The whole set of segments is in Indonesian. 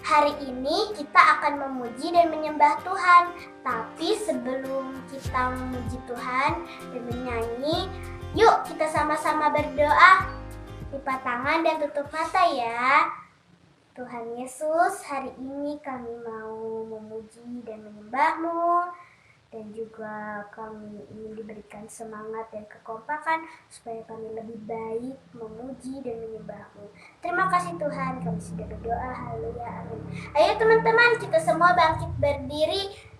Hari ini kita akan memuji dan menyembah Tuhan. Tapi sebelum kita memuji Tuhan dan menyanyi, yuk kita sama-sama berdoa. Lipat tangan dan tutup mata ya. Tuhan Yesus, hari ini kami mau memuji dan menyembah-Mu. Dan juga kami ingin diberikan semangat dan kekompakan supaya kami lebih baik memuji dan menyembah-Mu. Terima kasih Tuhan, kami sudah berdoa. Haleluya, amin. Ayo teman-teman, kita semua bangkit berdiri.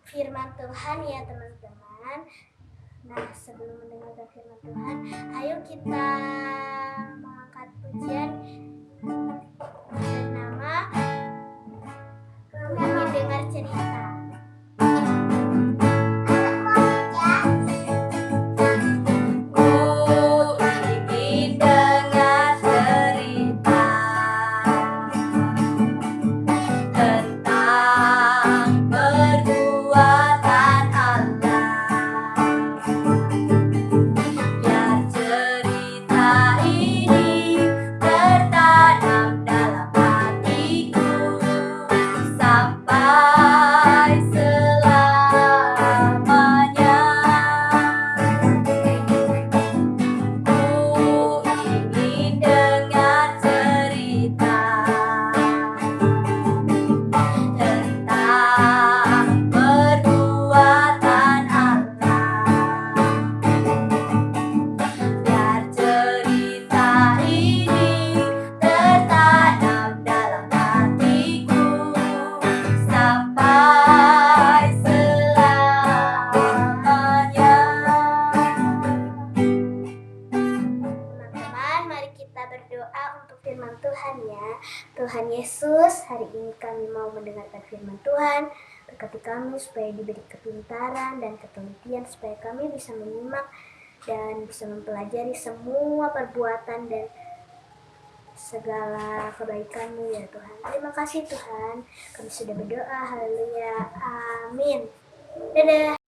Firman Tuhan ya teman-teman. Nah, sebelum mendengarkan firman Tuhan, ayo kita mengangkat pujian bernama Kami Dengar Cerita. Sampai Tuhan Yesus, hari ini kami mau mendengarkan firman Tuhan. Berkati kami supaya diberi kepintaran dan ketelitian, supaya kami bisa menyimak dan bisa mempelajari semua perbuatan dan segala kebaikan-Mu ya Tuhan. Terima kasih Tuhan, kami sudah berdoa. Haleluya, amin. Dadah.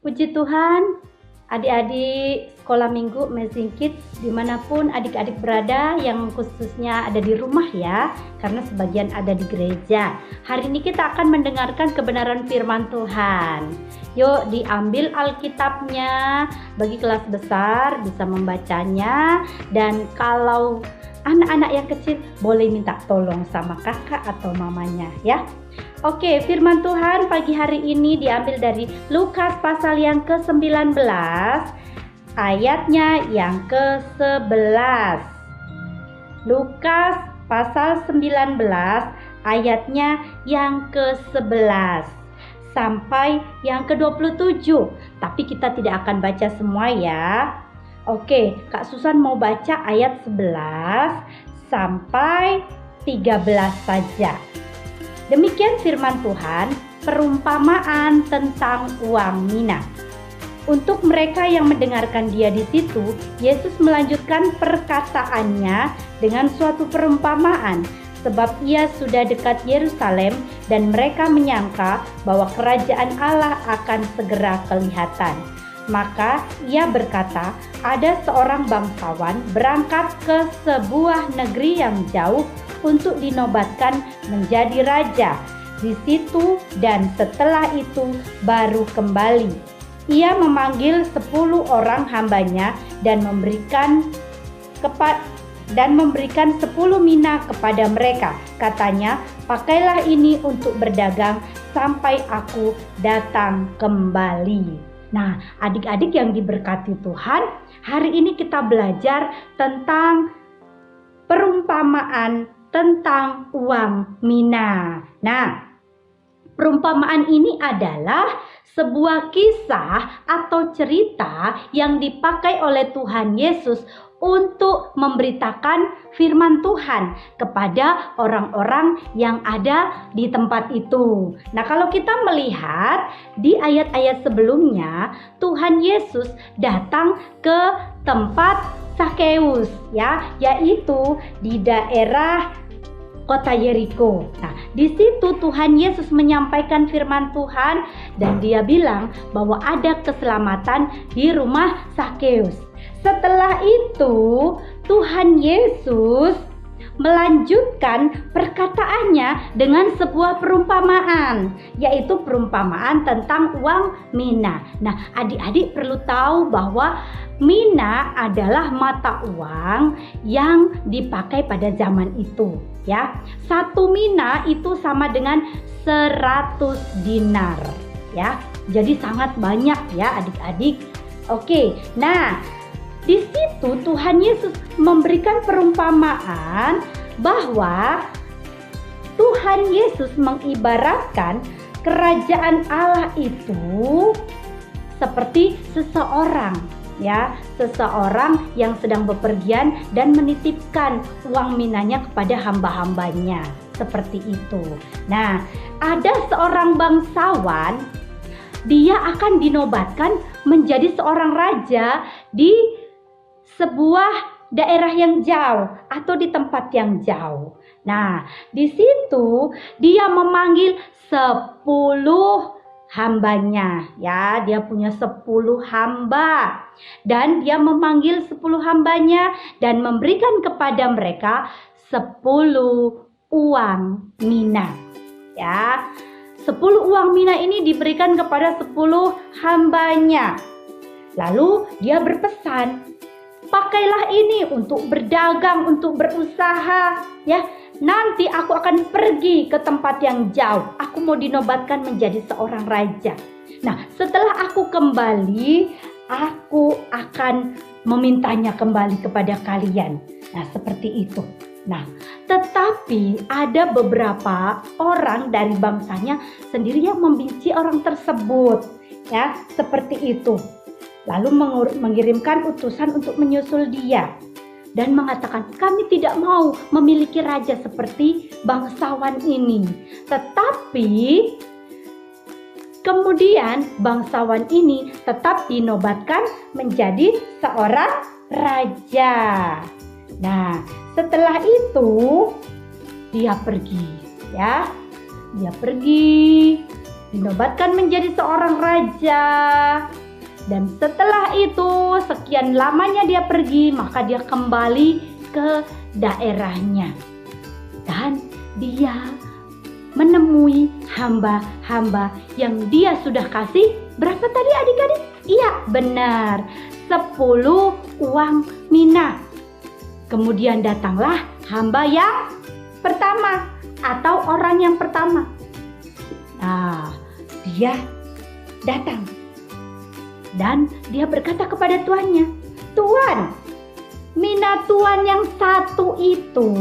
Puji Tuhan, adik-adik sekolah minggu Amazing Kids dimanapun adik-adik berada, yang khususnya ada di rumah ya, karena sebagian ada di gereja. Hari ini kita akan mendengarkan kebenaran firman Tuhan. Yuk diambil Alkitabnya, bagi kelas besar bisa membacanya, dan kalau anak-anak yang kecil boleh minta tolong sama kakak atau mamanya ya. Oke, firman Tuhan pagi hari ini diambil dari Lukas pasal yang ke-19, ayatnya yang ke-11. Lukas pasal 19, ayatnya yang ke-11 sampai yang ke-27. Tapi kita tidak akan baca semua ya. Oke, Kak Susan mau baca ayat 11 sampai 13 saja. Demikian firman Tuhan, perumpamaan tentang uang mina. Untuk mereka yang mendengarkan dia di situ, Yesus melanjutkan perkataannya dengan suatu perumpamaan, sebab ia sudah dekat Yerusalem dan mereka menyangka bahwa kerajaan Allah akan segera kelihatan. Maka ia berkata, ada seorang bangsawan berangkat ke sebuah negeri yang jauh untuk dinobatkan menjadi raja di situ, dan setelah itu baru kembali. Ia memanggil 10 orang hambanya dan memberikan 10 mina kepada mereka. Katanya, pakailah ini untuk berdagang sampai aku datang kembali. Nah, adik-adik yang diberkati Tuhan, hari ini kita belajar tentang perumpamaan tentang uang mina. Nah, perumpamaan ini adalah sebuah kisah atau cerita yang dipakai oleh Tuhan Yesus untuk memberitakan firman Tuhan kepada orang-orang yang ada di tempat itu. Nah, kalau kita melihat di ayat-ayat sebelumnya, Tuhan Yesus datang ke tempat Sakeus ya, yaitu di daerah kota Yeriko. Nah, di situ Tuhan Yesus menyampaikan firman Tuhan dan dia bilang bahwa ada keselamatan di rumah Sakeus. Setelah itu, Tuhan Yesus melanjutkan perkataannya dengan sebuah perumpamaan, yaitu perumpamaan tentang uang mina. Nah, adik-adik perlu tahu bahwa mina adalah mata uang yang dipakai pada zaman itu ya. 1 mina itu sama dengan 100 dinar ya. Jadi sangat banyak ya adik-adik. Oke, nah di situ Tuhan Yesus memberikan perumpamaan bahwa Tuhan Yesus mengibaratkan kerajaan Allah itu seperti seseorang ya, seseorang yang sedang bepergian dan menitipkan uang minanya kepada hamba-hambanya, seperti itu. Nah, ada seorang bangsawan, dia akan dinobatkan menjadi seorang raja di sebuah daerah yang jauh atau di tempat yang jauh. Nah, di situ dia memanggil 10 hambanya ya, dia punya 10 hamba dan dia memanggil 10 hambanya dan memberikan kepada mereka 10 uang mina ya. 10 uang mina ini diberikan kepada 10 hambanya. Lalu dia berpesan, pakailah ini untuk berdagang, untuk berusaha ya. Nanti aku akan pergi ke tempat yang jauh. Aku mau dinobatkan menjadi seorang raja. Nah, setelah aku kembali, aku akan memintanya kembali kepada kalian. Nah, seperti itu. Nah, tetapi ada beberapa orang dari bangsanya sendiri yang membenci orang tersebut. Ya, seperti itu. Lalu mengirimkan utusan untuk menyusul dia. dan mengatakan, kami tidak mau memiliki raja seperti bangsawan ini. Tetapi kemudian bangsawan ini tetap dinobatkan menjadi seorang raja. Nah, setelah itu dia pergi, ya. Dia pergi, dinobatkan menjadi seorang raja. Dan setelah itu, sekian lamanya dia pergi, maka dia kembali ke daerahnya. Dan dia menemui hamba-hamba yang dia sudah kasih. Berapa tadi adik-adik? Iya, benar. 10 uang mina. Kemudian datanglah hamba yang pertama atau orang yang pertama. Nah, dia datang. Dan dia berkata kepada tuannya, Tuan, mina tuan yang satu itu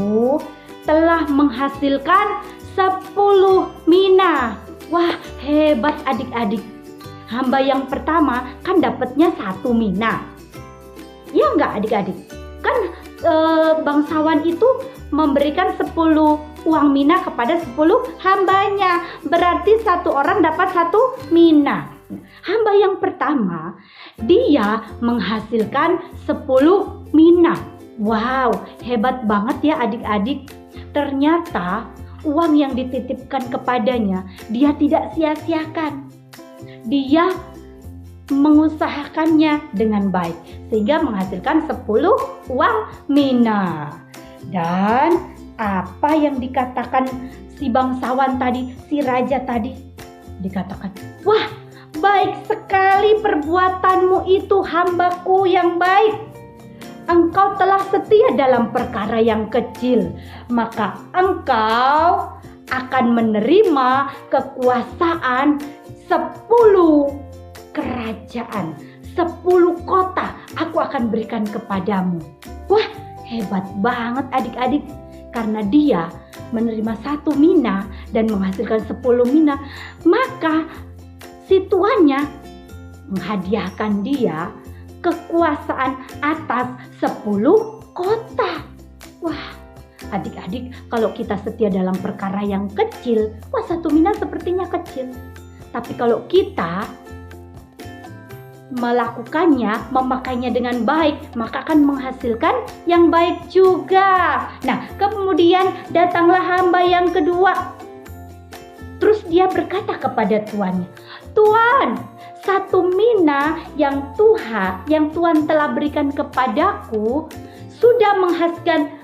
telah menghasilkan 10 mina. Wah, hebat adik-adik. Hamba yang pertama kan dapatnya 1 mina. Ya enggak adik-adik? Kan bangsawan itu memberikan 10 uang mina kepada 10 hambanya. Berarti satu orang dapat 1 mina. Hamba yang pertama, dia menghasilkan 10 mina. Wow, hebat banget ya adik-adik. Ternyata uang yang dititipkan kepadanya, dia tidak sia-siakan. Dia mengusahakannya dengan baik, sehingga menghasilkan 10 uang mina. Dan apa yang dikatakan si bangsawan tadi, si raja tadi? Dikatakan, wah, baik sekali perbuatanmu itu, hambaku yang baik. Engkau telah setia dalam perkara yang kecil, maka engkau akan menerima kekuasaan 10 kerajaan, 10 kota aku akan berikan kepadamu. Wah, hebat banget adik-adik. Karena dia menerima 1 mina dan menghasilkan 10 mina, maka si tuannya menghadiahkan dia kekuasaan atas 10 kota. Wah, adik-adik, kalau kita setia dalam perkara yang kecil, wah 1 mina sepertinya kecil. Tapi kalau kita melakukannya, memakainya dengan baik, maka akan menghasilkan yang baik juga. Nah, kemudian datanglah hamba yang kedua. Terus dia berkata kepada tuannya, Tuan, 1 mina yang Tuhan telah berikan kepadaku sudah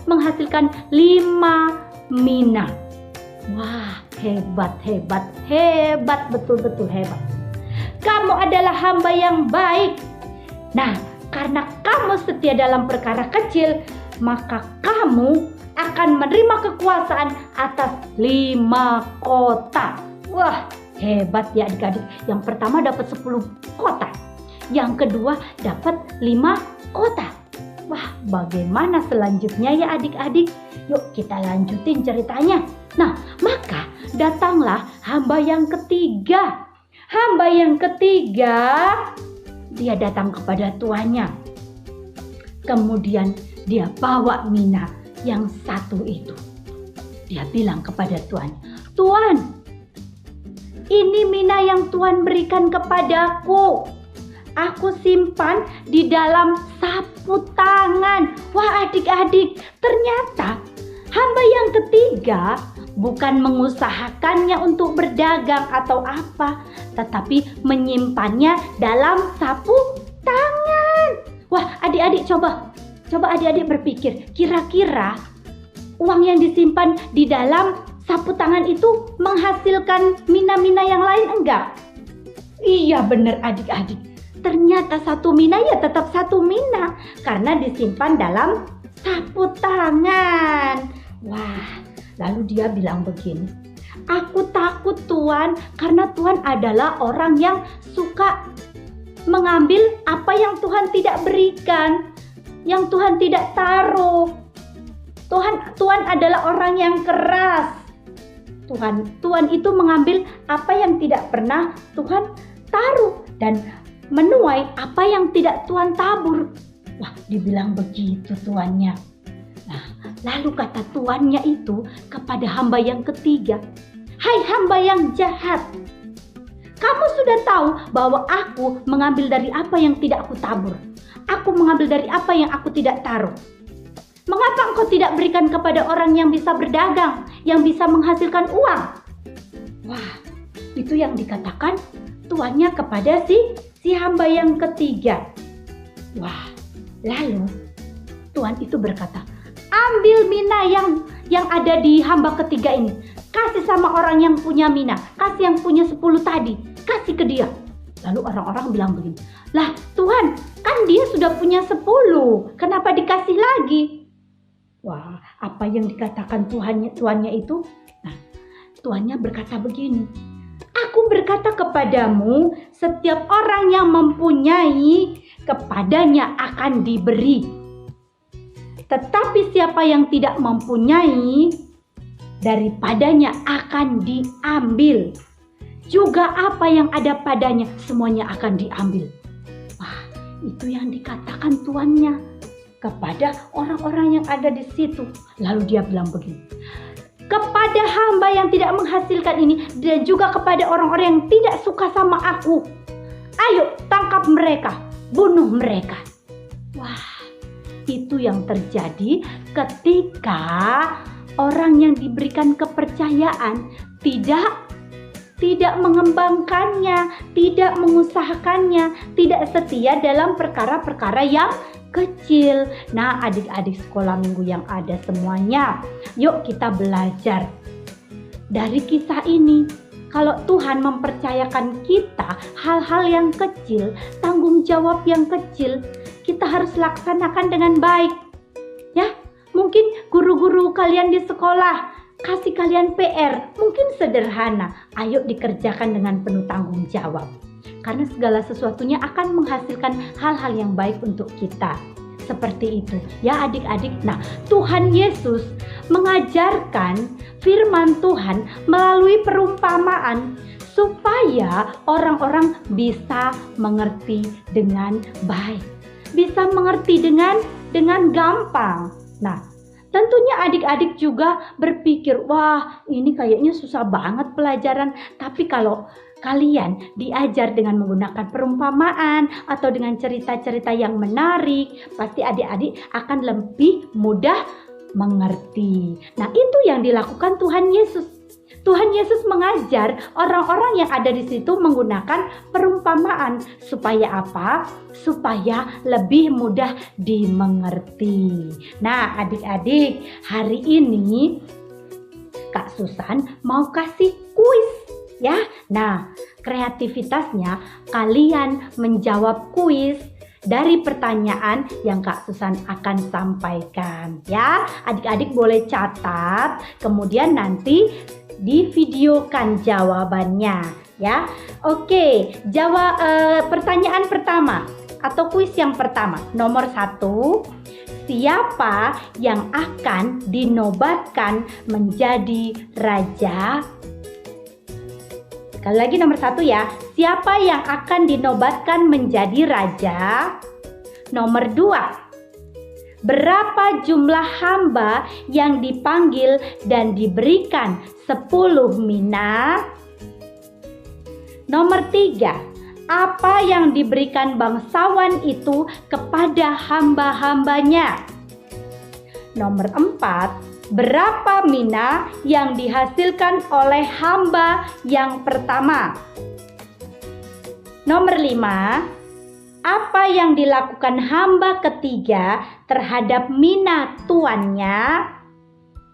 menghasilkan 5 mina. Wah, hebat, betul-betul hebat. Kamu adalah hamba yang baik. Nah, karena kamu setia dalam perkara kecil, maka kamu akan menerima kekuasaan atas 5 kota. Wah, hebat ya adik-adik. Yang pertama dapat 10 kota. Yang kedua dapat 5 kota. Wah, bagaimana selanjutnya ya adik-adik? Yuk kita lanjutin ceritanya. Nah, maka datanglah hamba yang ketiga. Hamba yang ketiga, dia datang kepada tuannya. Kemudian dia bawa mina yang 1 itu. Dia bilang kepada tuannya, Tuan, ini mina yang Tuhan berikan kepadaku. Aku simpan di dalam sapu tangan. Wah adik-adik, ternyata hamba yang ketiga bukan mengusahakannya untuk berdagang atau apa, tetapi menyimpannya dalam sapu tangan. Wah adik-adik, coba adik-adik berpikir, kira-kira uang yang disimpan di dalam sapu tangan itu menghasilkan mina-mina yang lain enggak? Iya benar adik-adik, ternyata 1 mina ya tetap 1 mina karena disimpan dalam sapu tangan. Wah, lalu dia bilang begini, aku takut Tuan, karena Tuhan adalah orang yang suka mengambil apa yang Tuhan tidak berikan, yang Tuhan tidak taruh. Tuhan adalah orang yang keras. Tuhan itu mengambil apa yang tidak pernah Tuhan taruh dan menuai apa yang tidak Tuhan tabur. Wah, dibilang begitu tuannya. Nah, lalu kata tuannya itu kepada hamba yang ketiga, "Hai hamba yang jahat, kamu sudah tahu bahwa aku mengambil dari apa yang tidak aku tabur. Aku mengambil dari apa yang aku tidak taruh. Mengapa engkau tidak berikan kepada orang yang bisa berdagang, yang bisa menghasilkan uang?" Wah, itu yang dikatakan tuannya kepada si hamba yang ketiga. Wah, lalu tuan itu berkata, "Ambil mina yang ada di hamba ketiga ini. Kasih sama orang yang punya mina. Kasih yang punya 10 tadi. Kasih ke dia." Lalu orang-orang bilang begini, "Lah Tuhan, kan dia sudah punya 10. Kenapa dikasih lagi?" Wah, apa yang dikatakan tuannya itu? Nah, tuannya berkata begini, "Aku berkata kepadamu, setiap orang yang mempunyai, kepadanya akan diberi. Tetapi siapa yang tidak mempunyai, daripadanya akan diambil. Juga apa yang ada padanya, semuanya akan diambil." Wah, itu yang dikatakan tuannya kepada orang-orang yang ada di situ. Lalu dia bilang begini, "Kepada hamba yang tidak menghasilkan ini dan juga kepada orang-orang yang tidak suka sama aku, ayo tangkap mereka, bunuh mereka." Wah, itu yang terjadi ketika orang yang diberikan kepercayaan tidak mengembangkannya, tidak mengusahakannya, tidak setia dalam perkara-perkara yang kecil. Nah, adik-adik sekolah minggu yang ada semuanya, yuk kita belajar dari kisah ini. Kalau Tuhan mempercayakan kita hal-hal yang kecil, tanggung jawab yang kecil, kita harus laksanakan dengan baik. Ya, mungkin guru-guru kalian di sekolah kasih kalian PR, mungkin sederhana. Ayo dikerjakan dengan penuh tanggung jawab. Karena segala sesuatunya akan menghasilkan hal-hal yang baik untuk kita. Seperti itu ya adik-adik. Nah, Tuhan Yesus mengajarkan firman Tuhan melalui perumpamaan supaya orang-orang bisa mengerti dengan baik, bisa mengerti dengan gampang. Nah, tentunya adik-adik juga berpikir, wah ini kayaknya susah banget pelajaran. Tapi kalau kalian diajar dengan menggunakan perumpamaan atau dengan cerita-cerita yang menarik, pasti adik-adik akan lebih mudah mengerti. Nah, itu yang dilakukan Tuhan Yesus. Tuhan Yesus mengajar orang-orang yang ada di situ menggunakan perumpamaan. Supaya apa? Supaya lebih mudah dimengerti. Nah, adik-adik, hari ini Kak Susan mau kasih kuis ya. Nah, kreativitasnya kalian menjawab kuis dari pertanyaan yang Kak Susan akan sampaikan ya. Adik-adik boleh catat, kemudian nanti divideokan jawabannya ya. Oke, jawab pertanyaan pertama atau kuis yang pertama. Nomor 1, siapa yang akan dinobatkan menjadi raja? Sekali lagi nomor 1 ya. Siapa yang akan dinobatkan menjadi raja? Nomor 2, berapa jumlah hamba yang dipanggil dan diberikan 10 mina? Nomor 3, apa yang diberikan bangsawan itu kepada hamba-hambanya? Nomor 4, berapa mina yang dihasilkan oleh hamba yang pertama? Nomor 5, apa yang dilakukan hamba ketiga terhadap mina tuannya?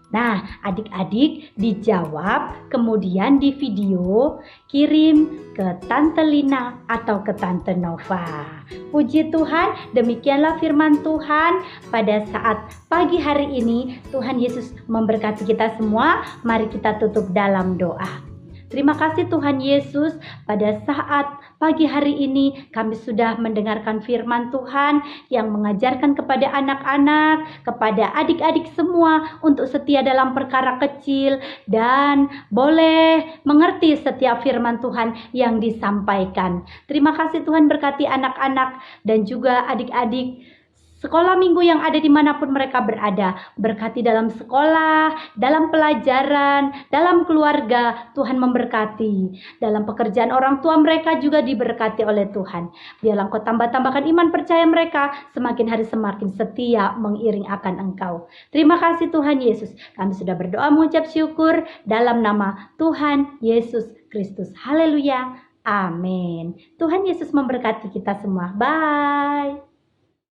Nah, adik-adik dijawab, kemudian di video kirim ke Tante Lina atau ke Tante Nova. Puji Tuhan, demikianlah firman Tuhan pada saat pagi hari ini. Tuhan Yesus memberkati kita semua. Mari kita tutup dalam doa. Terima kasih Tuhan Yesus, pada saat pagi hari ini kami sudah mendengarkan firman Tuhan yang mengajarkan kepada anak-anak, kepada adik-adik semua untuk setia dalam perkara kecil dan boleh mengerti setiap firman Tuhan yang disampaikan. Terima kasih Tuhan, berkati anak-anak dan juga adik-adik sekolah minggu yang ada dimanapun mereka berada. Berkati dalam sekolah, dalam pelajaran, dalam keluarga, Tuhan memberkati. Dalam pekerjaan orang tua mereka juga diberkati oleh Tuhan. Biarlah Engkau tambah-tambahkan iman percaya mereka, semakin hari semakin setia mengiring akan Engkau. Terima kasih Tuhan Yesus. Kami sudah berdoa mengucap syukur dalam nama Tuhan Yesus Kristus. Haleluya. Amin. Tuhan Yesus memberkati kita semua. Bye.